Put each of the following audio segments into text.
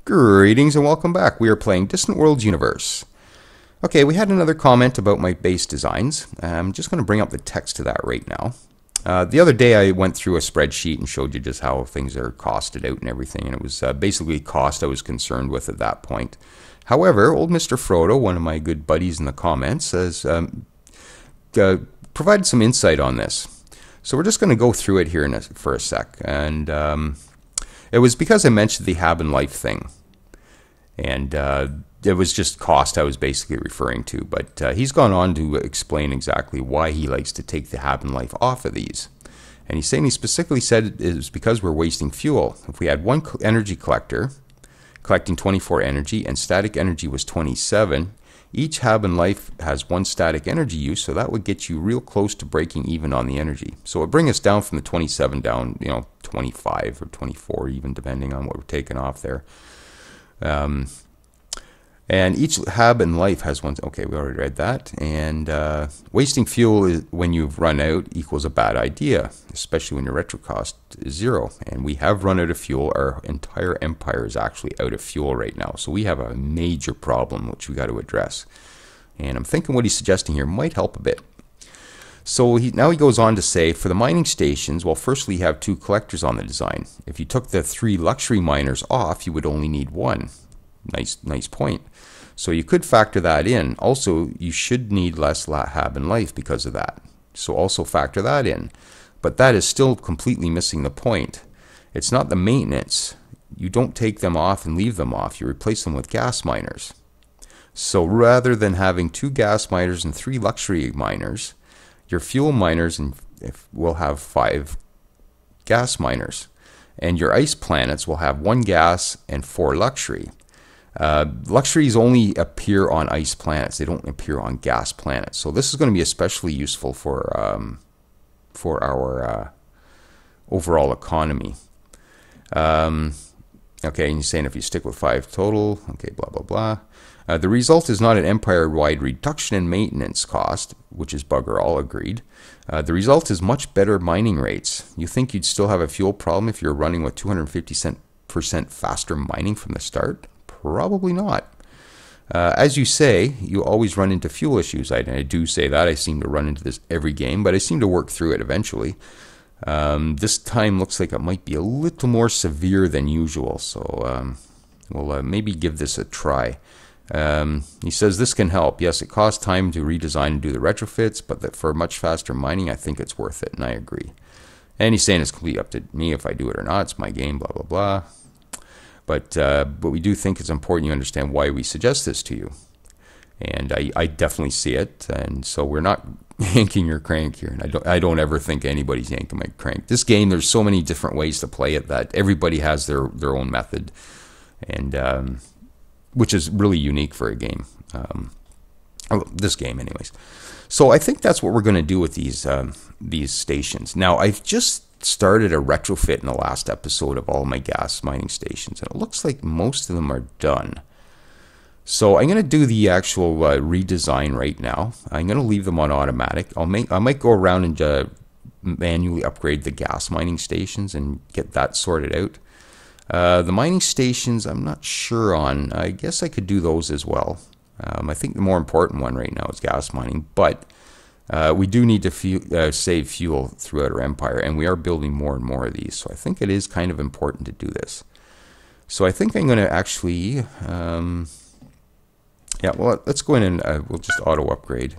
Greetings and welcome back. We are playing Distant Worlds Universe. Okay, we had another comment about my base designs. I'm just going to bring up the text to that right now. The other day I went through a spreadsheet and showed you just how things are costed out and everything, and it was basically cost I was concerned with at that point. However, old Mr. Frodo, one of my good buddies in the comments, has provided some insight on this. So we're just going to go through it here for a sec. And it was because I mentioned the Hab and Life thing. And it was just cost I was basically referring to. But he's gone on to explain exactly why he likes to take the Hab and Life off of these. And he's saying he specifically said it is because we're wasting fuel. If we had one energy collector collecting 24 energy and static energy was 27, each Hab and Life has one static energy use, so that would get you real close to breaking even on the energy. So it would bring us down from the 27 down, 25 or 24 even, depending on what we're taking off there. And each Hab and Life has one. Okay, we already read that. And wasting fuel when you've run out equals a bad idea, especially when your retro cost is 0. And we have run out of fuel. Our entire empire is actually out of fuel right now. So we have a major problem which we got to address. And I'm thinking what he's suggesting here might help a bit. So now he goes on to say, for the mining stations, well, firstly, you have 2 collectors on the design. If you took the 3 luxury miners off, you would only need 1. Nice point. So you could factor that in. Also, you should need less Hab and Life because of that. So also factor that in. But that is still completely missing the point. It's not the maintenance. You don't take them off and leave them off. You replace them with gas miners. So rather than having 2 gas miners and 3 luxury miners, your fuel miners will have 5 gas miners. And your ice planets will have 1 gas and 4 luxury. Luxuries only appear on ice planets. They don't appear on gas planets. So this is going to be especially useful for our overall economy. Okay, and you're saying if you stick with 5 total, okay, blah, blah, blah. The result is not an empire-wide reduction in maintenance cost, which is bugger all agreed. The result is much better mining rates. You think you'd still have a fuel problem if you're running with 250% faster mining from the start? Probably not. As you say, you always run into fuel issues. I do say that. I seem to run into this every game, but I seem to work through it eventually. This time looks like it might be a little more severe than usual, so we'll maybe give this a try. He says this can help. Yes, it costs time to redesign and do the retrofits, but that for much faster mining, I think it's worth it, and I agree. And he's saying it's completely up to me if I do it or not. It's my game, blah, blah, blah. But we do think it's important you understand why we suggest this to you. And I definitely see it. And so we're not yanking your crank here. And I don't ever think anybody's yanking my crank. This game, there's so many different ways to play it that everybody has their own method. And which is really unique for a game. This game, anyways. So I think that's what we're going to do with these stations. Now, I've just started a retrofit in the last episode of all my gas mining stations, and it looks like most of them are done. So I'm going to do the actual redesign right now. I'm going to leave them on automatic. I might go around and manually upgrade the gas mining stations and get that sorted out. The mining stations I'm not sure on. I guess I could do those as well. I think the more important one right now is gas mining, but we do need to save fuel throughout our empire, and we are building more and more of these. So I think it is kind of important to do this. So I think I'm going to actually, yeah, well, let's go in and we'll just auto upgrade.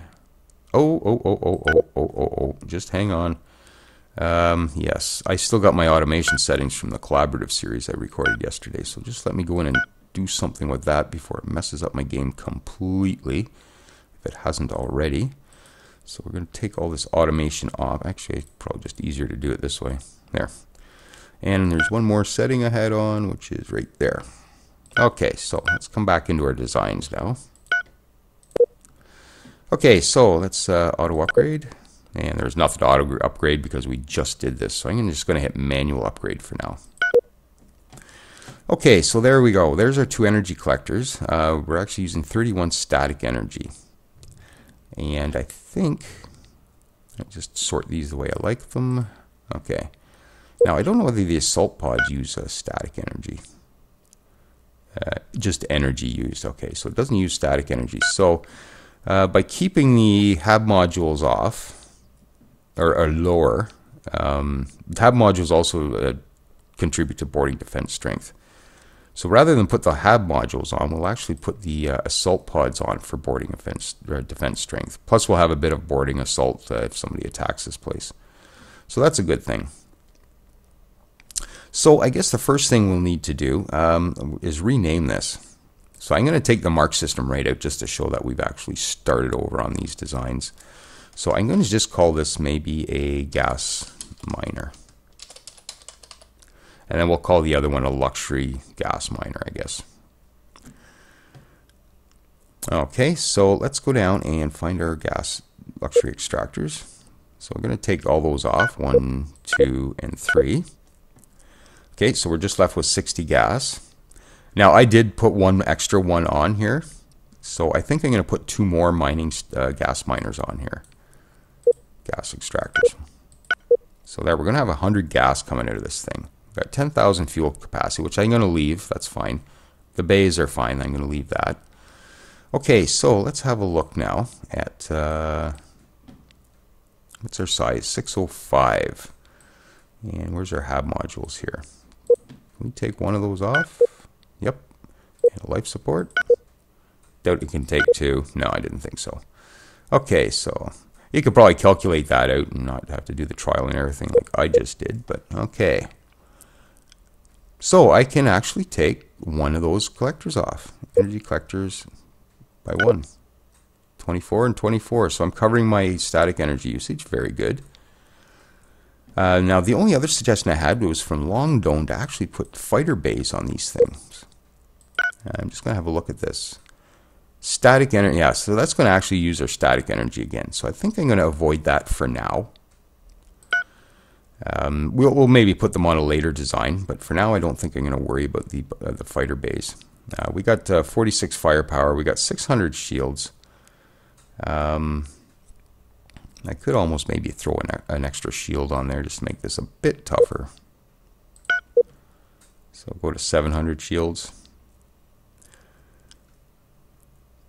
Oh, just hang on. Yes, I still got my automation settings from the collaborative series I recorded yesterday. So just let me go in and do something with that before it messes up my game completely, if it hasn't already. So we're going to take all this automation off. Actually, it's probably just easier to do it this way. There. And there's one more setting I had on, which is right there. Okay, so let's come back into our designs now. Okay, so let's auto upgrade. And there's nothing to auto upgrade because we just did this. So I'm just going to hit manual upgrade for now. Okay, so there we go. There's our 2 energy collectors. We're actually using 31 static energy. And I think I'll just sort these the way I like them. Okay. Now, I don't know whether the assault pods use static energy. just energy used. Okay, so it doesn't use static energy. So by keeping the HAB modules off, or lower, HAB modules also contribute to boarding defense strength. So rather than put the HAB modules on, we'll actually put the assault pods on for boarding defense strength. Plus we'll have a bit of boarding assault if somebody attacks this place. So that's a good thing. So I guess the first thing we'll need to do is rename this. So I'm going to take the mark system right out just to show that we've actually started over on these designs. So I'm going to just call this maybe a gas miner. And then we'll call the other one a luxury gas miner, I guess. Okay, so let's go down and find our gas luxury extractors. So we're going to take all those off, 1, 2, and 3. Okay, so we're just left with 60 gas. Now I did put one extra one on here, so I think I'm going to put 2 more mining gas miners on here. Gas extractors. So there, we're going to have 100 gas coming out of this thing. We've got 10,000 fuel capacity, which I'm going to leave. That's fine. The bays are fine. I'm going to leave that. Okay, so let's have a look now at what's our size? 605. And where's our HAB modules here? Can we take one of those off? Yep. And life support. Doubt you can take 2. No, I didn't think so. Okay, so you could probably calculate that out and not have to do the trial and everything like I just did, but okay. So I can actually take one of those collectors off. Energy collectors by 1. 24 and 24. So I'm covering my static energy usage. Very good. Now the only other suggestion I had was from Long Dome to actually put fighter bays on these things. I'm just going to have a look at this. Static energy. Yeah, so that's going to actually use our static energy again. So I think I'm going to avoid that for now. We'll maybe put them on a later design, but for now I don't think I'm going to worry about the fighter bays. We got 46 firepower. We got 600 shields. I could almost maybe throw an extra shield on there just to make this a bit tougher. So go to 700 shields.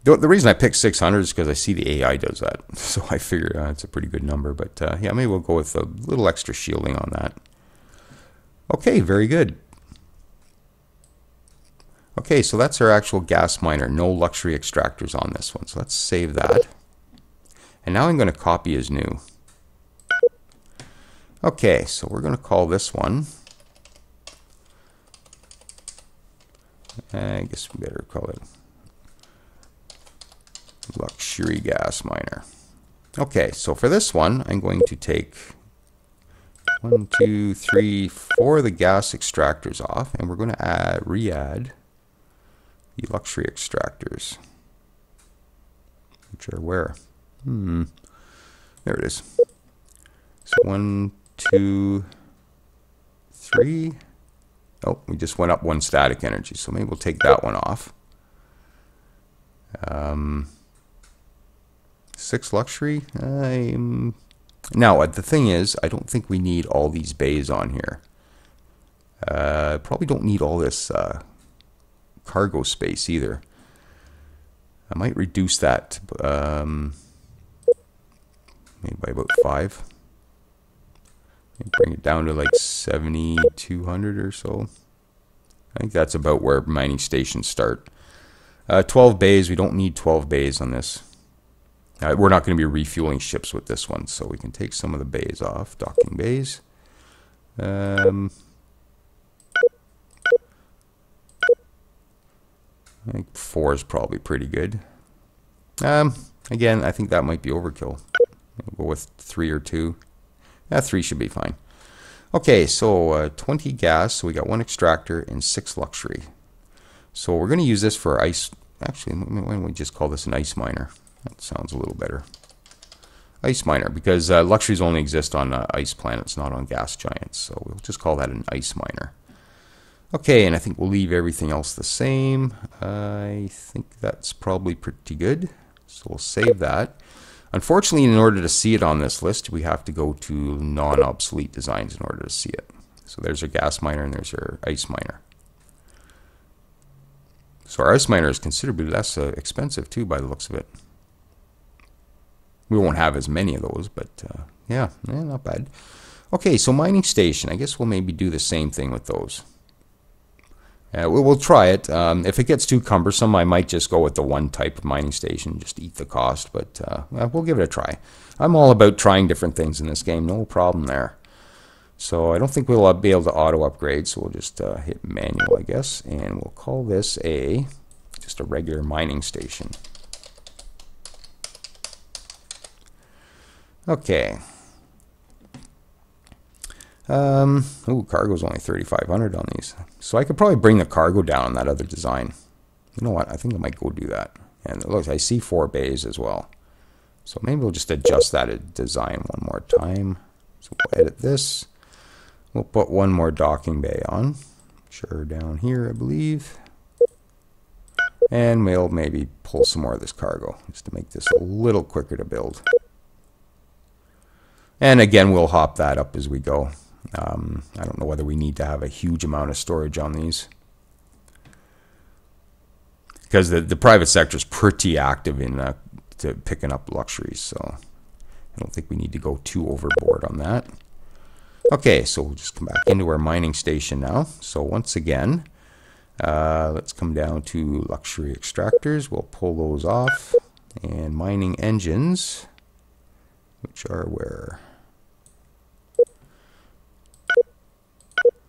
The reason I picked 600 is because I see the AI does that. So I figure it's a pretty good number. But yeah, maybe we'll go with a little extra shielding on that. Okay, very good. Okay, so that's our actual gas miner. No luxury extractors on this one. So let's save that. And now I'm going to copy as new. Okay, so we're going to call this one. I guess we better call it luxury gas miner. Okay, so for this one, I'm going to take 1, 2, 3, 4 of the gas extractors off, and we're going to re-add the luxury extractors, which are where? There it is. So 1, 2, 3. Oh, we just went up 1 static energy, so maybe we'll take that one off. 6 luxury. Now the thing is, I don't think we need all these bays on here. Probably don't need all this cargo space either. I might reduce that maybe by about 5. Bring it down to like 7,200 or so. I think that's about where mining stations start. 12 bays. We don't need 12 bays on this. We're not going to be refueling ships with this one, so we can take some of the bays off. Docking bays. I think 4 is probably pretty good. Again, I think that might be overkill. We'll go with 3 or 2. 3 should be fine. Okay, so 20 gas. So we got 1 extractor and 6 luxury. So we're going to use this for ice. Actually, why don't we just call this an ice miner? That sounds a little better. Ice miner, because luxuries only exist on ice planets, not on gas giants. So we'll just call that an ice miner. Okay, and I think we'll leave everything else the same. I think that's probably pretty good. So we'll save that. Unfortunately, in order to see it on this list, we have to go to non-obsolete designs in order to see it. So there's our gas miner and there's our ice miner. So our ice miner is considerably less expensive too, by the looks of it. We won't have as many of those, but yeah, not bad. Okay, so mining station. I guess we'll maybe do the same thing with those. We'll try it. If it gets too cumbersome, I might just go with the one type of mining station, just eat the cost, but we'll give it a try. I'm all about trying different things in this game, no problem there. So I don't think we'll be able to auto upgrade, so we'll just hit manual, I guess, and we'll call this just a regular mining station. Okay. Ooh, cargo's only 3,500 on these. So I could probably bring the cargo down on that other design. You know what? I think I might go do that. And look, I see 4 bays as well. So maybe we'll just adjust that design one more time. So we'll edit this. We'll put one more docking bay on. Sure, down here, I believe. And we'll maybe pull some more of this cargo, just to make this a little quicker to build. And again, we'll hop that up as we go. I don't know whether we need to have a huge amount of storage on these, because the private sector is pretty active in picking up luxuries, so I don't think we need to go too overboard on that. Okay, so we'll just come back into our mining station now. So once again, let's come down to luxury extractors. We'll pull those off, and mining engines, which are where?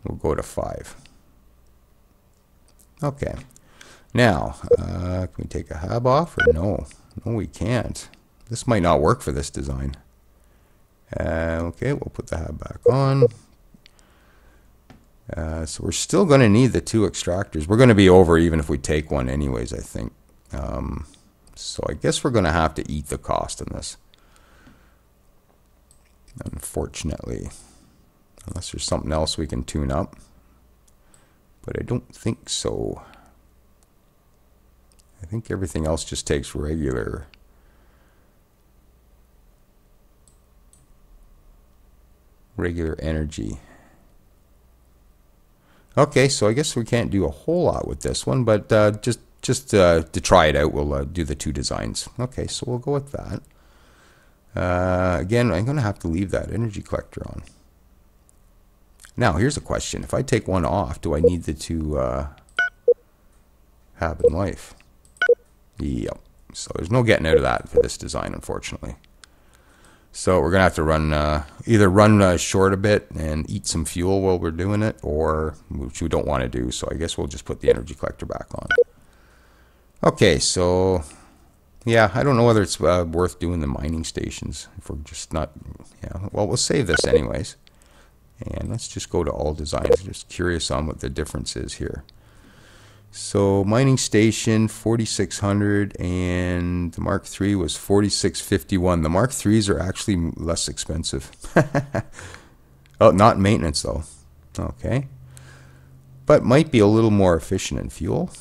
We'll go to 5. Okay. Now, can we take a hub off or no? No, we can't. This might not work for this design. Okay, we'll put the hub back on. So we're still going to need the 2 extractors. We're going to be over even if we take one anyways, I think. So I guess we're going to have to eat the cost in this. Unfortunately. Unless there's something else we can tune up. But I don't think so. I think everything else just takes regular energy. Okay, so I guess we can't do a whole lot with this one, but just to try it out, we'll do the 2 designs. Okay, so we'll go with that. Again, I'm going to have to leave that energy collector on. Now, here's a question. If I take one off, do I need the 2 hab in life? Yep. So there's no getting out of that for this design, unfortunately. So we're going to have to run either run short a bit and eat some fuel while we're doing it, or which we don't want to do. So I guess we'll just put the energy collector back on. Okay, so yeah, I don't know whether it's worth doing the mining stations if we're just not. Yeah, well, we'll save this anyways. And let's just go to all designs. Just curious on what the difference is here. So mining station 4600 and the Mark III was 4651. The Mark IIIs are actually less expensive. Oh, not maintenance though. Okay. But might be a little more efficient in fuel.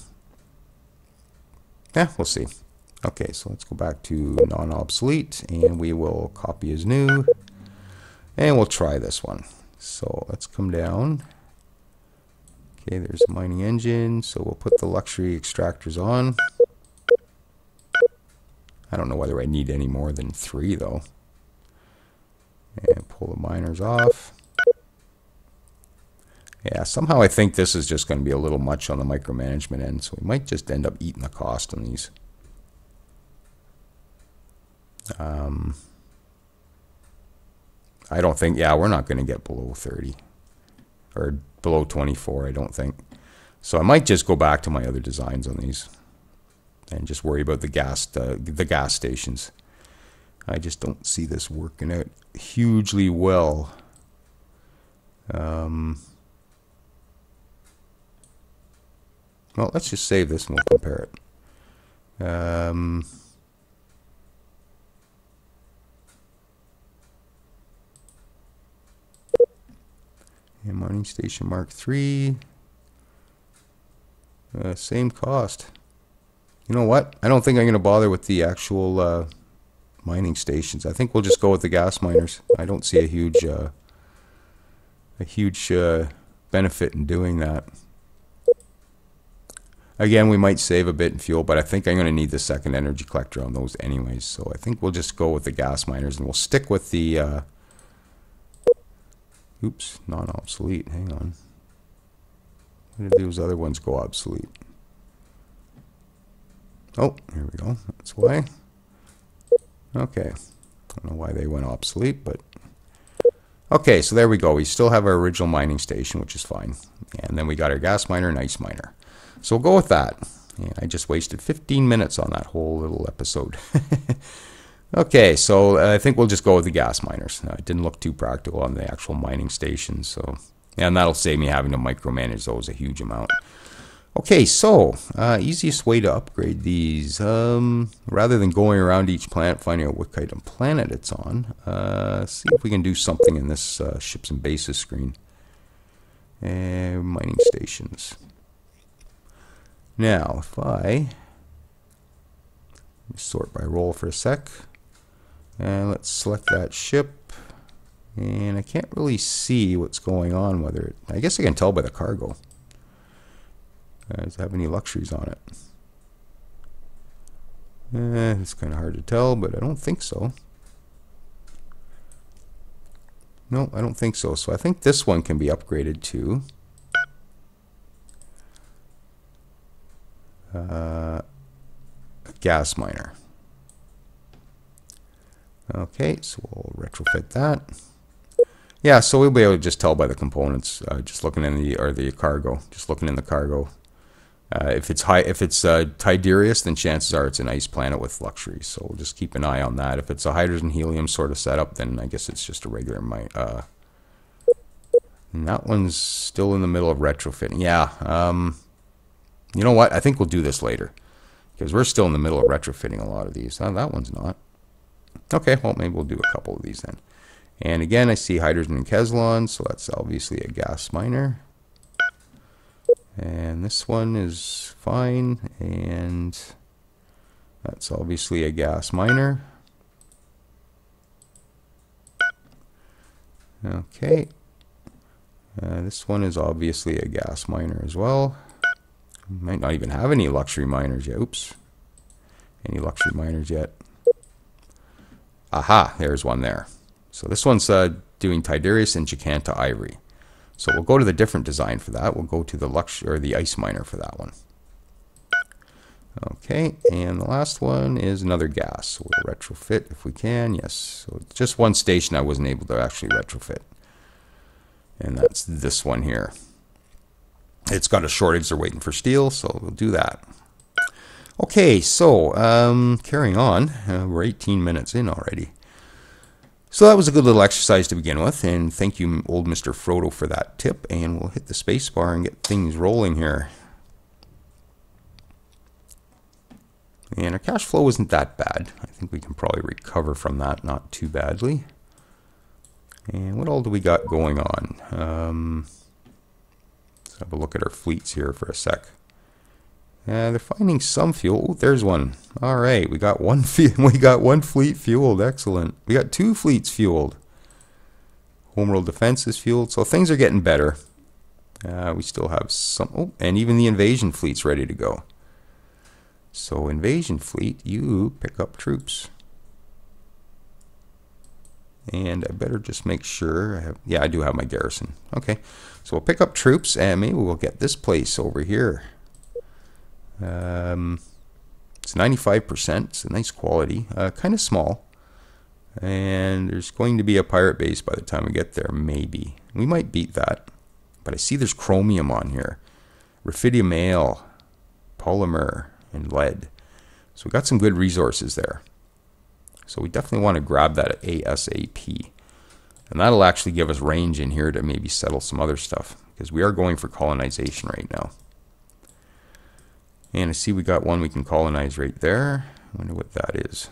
Yeah, we'll see. Okay, so let's go back to non-obsolete and we will copy as new. And we'll try this one. So let's come down. Okay, there's a mining engine. So we'll put the luxury extractors on. I don't know whether I need any more than 3 though. And pull the miners off. Yeah, somehow I think this is just going to be a little much on the micromanagement end. So we might just end up eating the cost on these. I don't think, yeah, we're not going to get below 30 or below 24, I don't think. So I might just go back to my other designs on these and just worry about the gas stations. I just don't see this working out hugely well. Well, let's just save this and we'll compare it. And mining station Mark III, same cost. You know what? I don't think I'm going to bother with the actual mining stations. I think we'll just go with the gas miners. I don't see a huge benefit in doing that. Again, we might save a bit in fuel, but I think I'm going to need the second energy collector on those anyways. So I think we'll just go with the gas miners, and we'll stick with the... oops, non-obsolete. Hang on. When did those other ones go obsolete? Oh, here we go. That's why. Okay. Don't know why they went obsolete, but... Okay, so there we go. We still have our original mining station, which is fine. And then we got our gas miner and ice miner. So we'll go with that. And I just wasted 15 minutes on that whole little episode. Okay, so I think we'll just go with the gas miners. It didn't look too practical on the actual mining stations. So, and that'll save me having to micromanage those a huge amount. Okay, so easiest way to upgrade these, rather than going around each planet finding out what kind of planet it's on, see if we can do something in this ships and bases screen. Mining stations. Now, if I sort by role for a sec, and let's select that ship, and I can't really see what's going on, whether it, I guess I can tell by the cargo. Does it have any luxuries on it? It's kind of hard to tell, but I don't think so. No, I don't think so. So I think this one can be upgraded to a gas miner. Okay, so we'll retrofit that. Yeah, so we'll be able to just tell by the components, just looking in the cargo, just looking in the cargo. If it's Tiberius, then chances are it's an ice planet with luxuries. So we'll just keep an eye on that. If it's a hydrogen helium sort of setup, then I guess it's just a regular mine. And that one's still in the middle of retrofitting. Yeah. You know what? I think we'll do this later because we're still in the middle of retrofitting a lot of these. That one's not. Okay. Well, maybe we'll do a couple of these then. And again, I see hydrogen and Kevlar, so that's obviously a gas miner. And this one is fine, and that's obviously a gas miner. Okay. This one is obviously a gas miner as well. Might not even have any luxury miners yet. Oops. Any luxury miners yet? Aha, there's one there. So this one's doing Tiberius and Jacanta Ivory. So we'll go to the different design for that. We'll go to the luxury or the ice miner for that one. Okay, and the last one is another gas. So we'll retrofit if we can. Yes. So just one station I wasn't able to actually retrofit. And that's this one here. It's got a shortage. They're waiting for steel, so we'll do that. Okay, so carrying on. We're 18 minutes in already. So that was a good little exercise to begin with, and thank you, old Mr. Frodo, for that tip, and we'll hit the space bar and get things rolling here. And our cash flow isn't that bad. I think we can probably recover from that not too badly. And what all do we got going on? Let's have a look at our fleets here for a sec. They're finding some fuel. Oh, there's one. All right, we got one fleet fueled. Excellent. We got 2 fleets fueled. Homeworld defense is fueled, so things are getting better. We still have some. Oh, and even the invasion fleet's ready to go. So invasion fleet, you pick up troops. And I better just make sure I have. Yeah, I do have my garrison. Okay, so we'll pick up troops, and maybe we'll get this place over here. It's 95%. It's a nice quality. Kind of small. And there's going to be a pirate base by the time we get there. Maybe. We might beat that. But I see there's chromium on here. Raphidium ale, polymer, and lead. So we got some good resources there. So we definitely want to grab that ASAP. And that'll actually give us range in here to maybe settle some other stuff. Because we are going for colonization right now. And I see we got one we can colonize right there. I wonder what that is.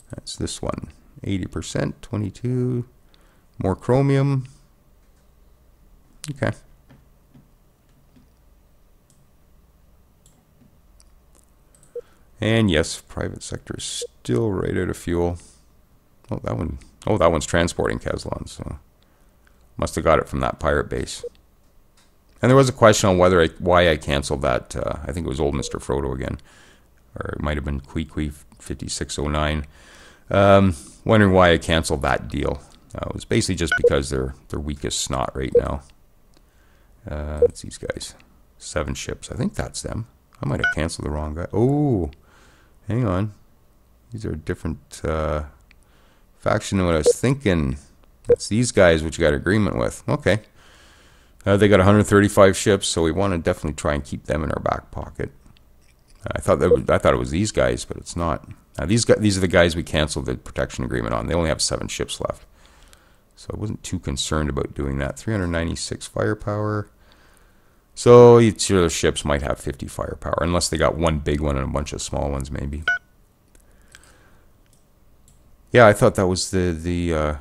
That's this one. 80%, 22. More chromium. Okay. And yes, private sector is still right out of fuel. Oh, that one. Oh, that one's transporting Kevlar, so Must have got it from that pirate base. And there was a question on why I canceled that. I think it was old Mr. Frodo again. Or it might have been Queequee5609. Wondering why I canceled that deal. It was basically just because they're weakest snot right now. It's these guys. 7 ships. I think that's them. I might have canceled the wrong guy. Oh, hang on. These are a different faction than what I was thinking. That's these guys which you got agreement with. Okay. They got 135 ships, so we want to definitely try and keep them in our back pocket. I thought it was these guys, but it's not. These are the guys we canceled the protection agreement on. They only have 7 ships left. So I wasn't too concerned about doing that. 396 firepower. So each of those ships might have 50 firepower, unless they got one big one and a bunch of small ones, maybe. Yeah, I thought that was the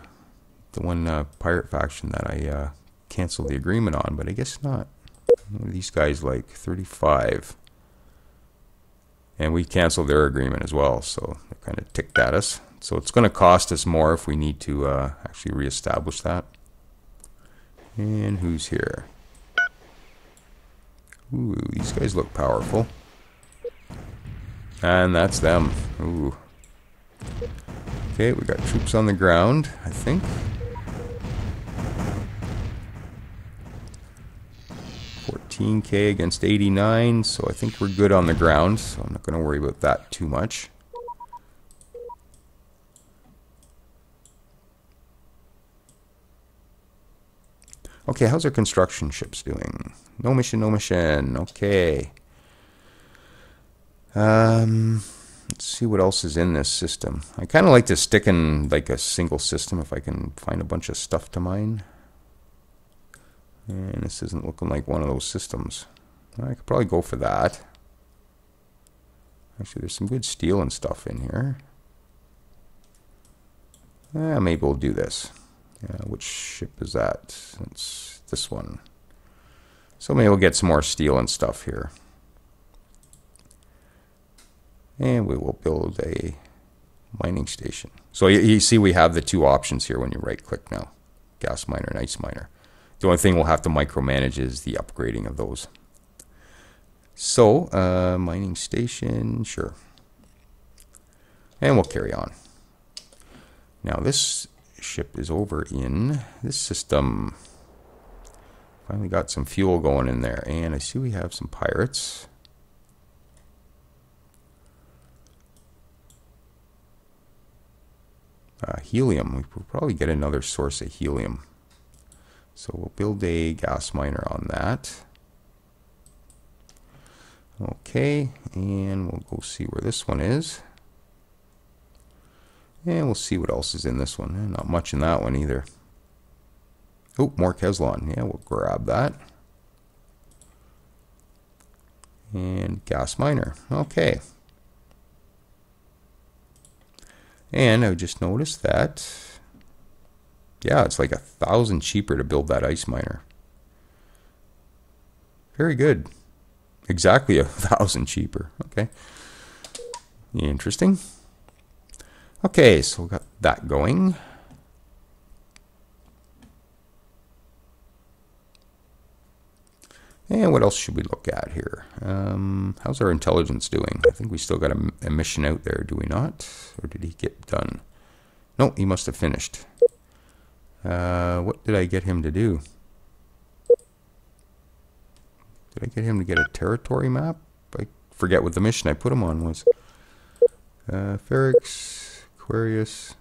one pirate faction that I canceled the agreement on, but I guess not. These guys like 35. And we canceled their agreement as well, so they kind of ticked at us. So it's going to cost us more if we need to actually reestablish that. And who's here? Ooh, these guys look powerful. And that's them. Ooh. Okay, we got troops on the ground, I think. 14k against 89, so I think we're good on the ground, so I'm not going to worry about that too much. Okay, how's our construction ships doing? No mission, no mission. Okay. Let's see what else is in this system. I kind of like to stick in like a single system if I can find a bunch of stuff to mine. And this isn't looking like one of those systems. I could probably go for that. Actually, there's some good steel and stuff in here. Maybe we'll do this. Which ship is that? It's this one. So maybe we'll get some more steel and stuff here. And we will build a mining station. So you see we have the 2 options here when you right click now. Gas miner and ice miner. The only thing we'll have to micromanage is the upgrading of those. So, mining station, sure. And we'll carry on. Now this ship is over in this system. Finally got some fuel going in there. And I see we have some pirates. Helium. We could probably get another source of helium. So we'll build a gas miner on that. Okay, and we'll go see where this one is. And we'll see what else is in this one. Not much in that one either. Oh, more Kevlar. Yeah, we'll grab that. And gas miner. Okay. And I just noticed that, yeah, it's like 1,000 cheaper to build that ice miner. Very good. Exactly 1,000 cheaper. Okay. Interesting. Okay, so we got that going. And what else should we look at here? How's our intelligence doing? I think we still got a mission out there, do we not? Or did he get done? No, he must have finished. What did I get him to do? Did I get him to get a territory map? I forget what the mission I put him on was. Ferrix, Aquarius.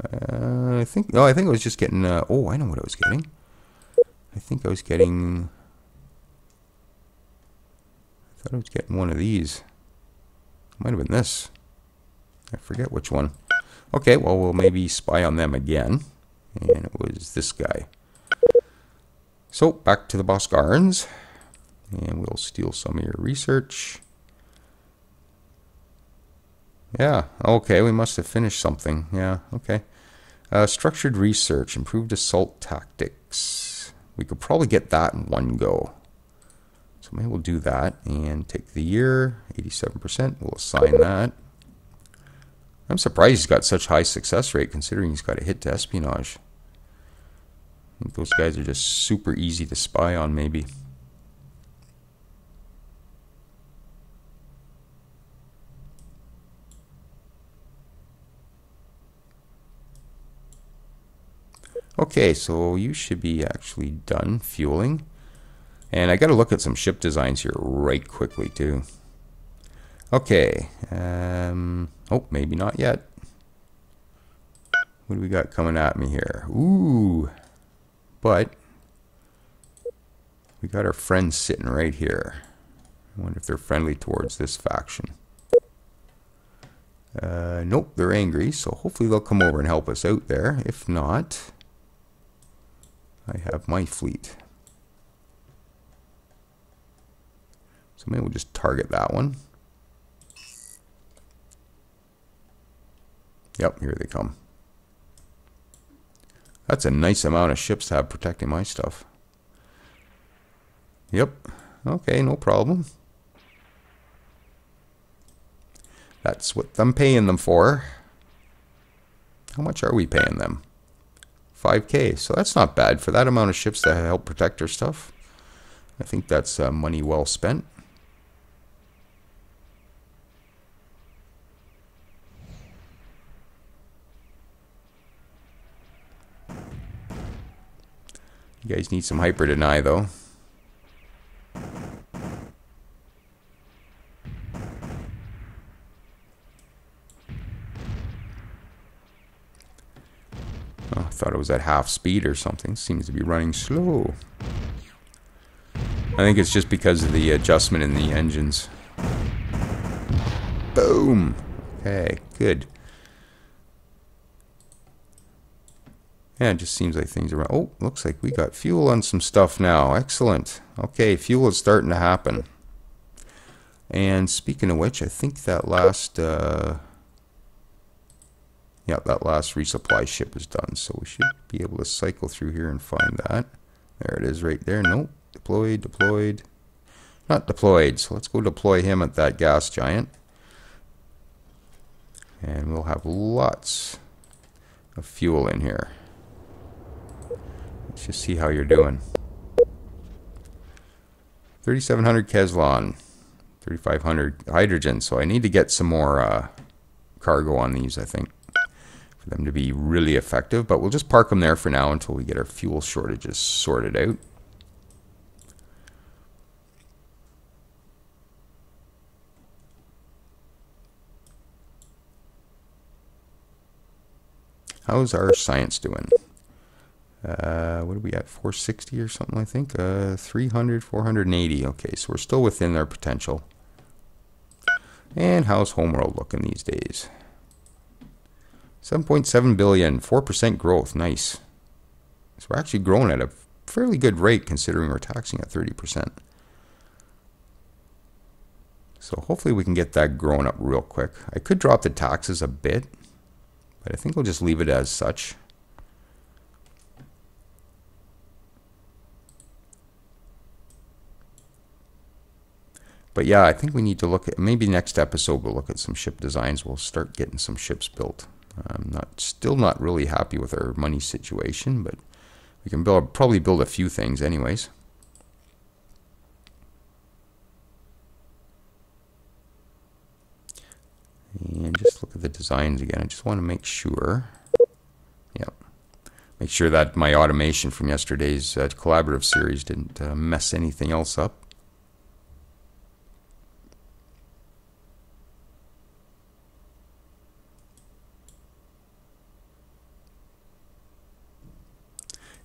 I think I was just getting. Oh, I know what I was getting. I think I was getting. I thought I was getting one of these. Might have been this. I forget which one. Okay, well, we'll maybe spy on them again. And it was this guy. So, back to the Boscarns. And we'll steal some of your research. Yeah, okay, we must have finished something. Yeah, okay. Structured research, improved assault tactics. We could probably get that in one go. So maybe we'll do that and take the year, 87%. We'll assign that. I'm surprised he's got such high success rate considering he's got a hit to espionage. I think those guys are just super easy to spy on, maybe. Okay, so you should be actually done fueling. And I got to look at some ship designs here right quickly, too. Okay. Oh, maybe not yet. What do we got coming at me here? Ooh. But we got our friends sitting right here. I wonder if they're friendly towards this faction. Nope, they're angry, so hopefully they'll come over and help us out there. If not, I have my fleet. So maybe we'll just target that one. Yep, here they come. That's a nice amount of ships to have protecting my stuff. Yep. Okay, no problem. That's what I'm paying them for. How much are we paying them? 5K. So that's not bad for that amount of ships to help protect our stuff. I think that's money well spent. You guys need some hyper deny though. Oh, I thought it was at half speed or something. Seems to be running slow. I think it's just because of the adjustment in the engines. Boom! Okay, good. Yeah, it just seems like things are... Oh, looks like we got fuel on some stuff now. Excellent. Okay, fuel is starting to happen. And speaking of which, I think that last... yeah, that last resupply ship is done. So we should be able to cycle through here and find that. There it is right there. Nope. Deployed, deployed. Not deployed. So let's go deploy him at that gas giant. And we'll have lots of fuel in here. Let's just see how you're doing. 3,700 Kevlar, 3,500 hydrogen. So I need to get some more cargo on these, I think, for them to be really effective. But we'll just park them there for now until we get our fuel shortages sorted out. How's our science doing? What are we at? 460 or something, I think. 300, 480. Okay, so we're still within our potential. And how's Homeworld looking these days? 7.7 billion, 4% growth. Nice. So we're actually growing at a fairly good rate considering we're taxing at 30%. So hopefully we can get that growing up real quick. I could drop the taxes a bit, but I think we'll just leave it as such. But yeah, I think we need to look at, maybe next episode we'll look at some ship designs. We'll start getting some ships built. I'm still not really happy with our money situation, but we can probably build a few things anyways. And just look at the designs again. I just want to make sure. Yep. Make sure that my automation from yesterday's collaborative series didn't mess anything else up.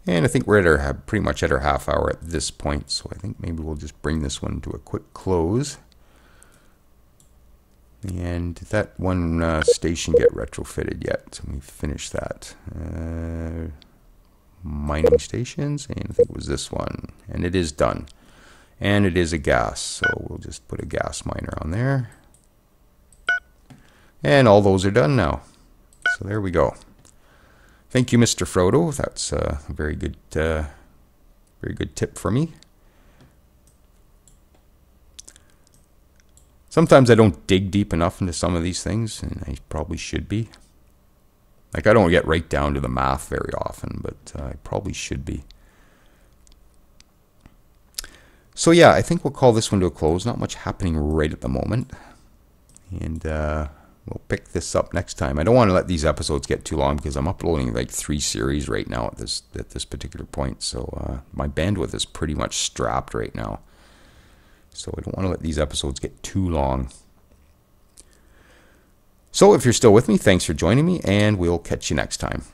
And I think we're at pretty much at our half hour at this point, so I think maybe we'll just bring this one to a quick close. And did that one station get retrofitted yet? So we finish that. Mining stations, and I think it was this one. And it is done. And it is a gas, so we'll just put a gas miner on there. And all those are done now. So there we go. Thank you, Mr. Frodo. That's a very good tip for me. Sometimes I don't dig deep enough into some of these things, and I probably should be. Like, I don't get right down to the math very often, but I probably should be. So yeah, I think we'll call this one to a close. Not much happening right at the moment. And we'll pick this up next time. I don't want to let these episodes get too long because I'm uploading like 3 series right now at this particular point. So my bandwidth is pretty much strapped right now. So I don't want to let these episodes get too long. So if you're still with me, thanks for joining me, and we'll catch you next time.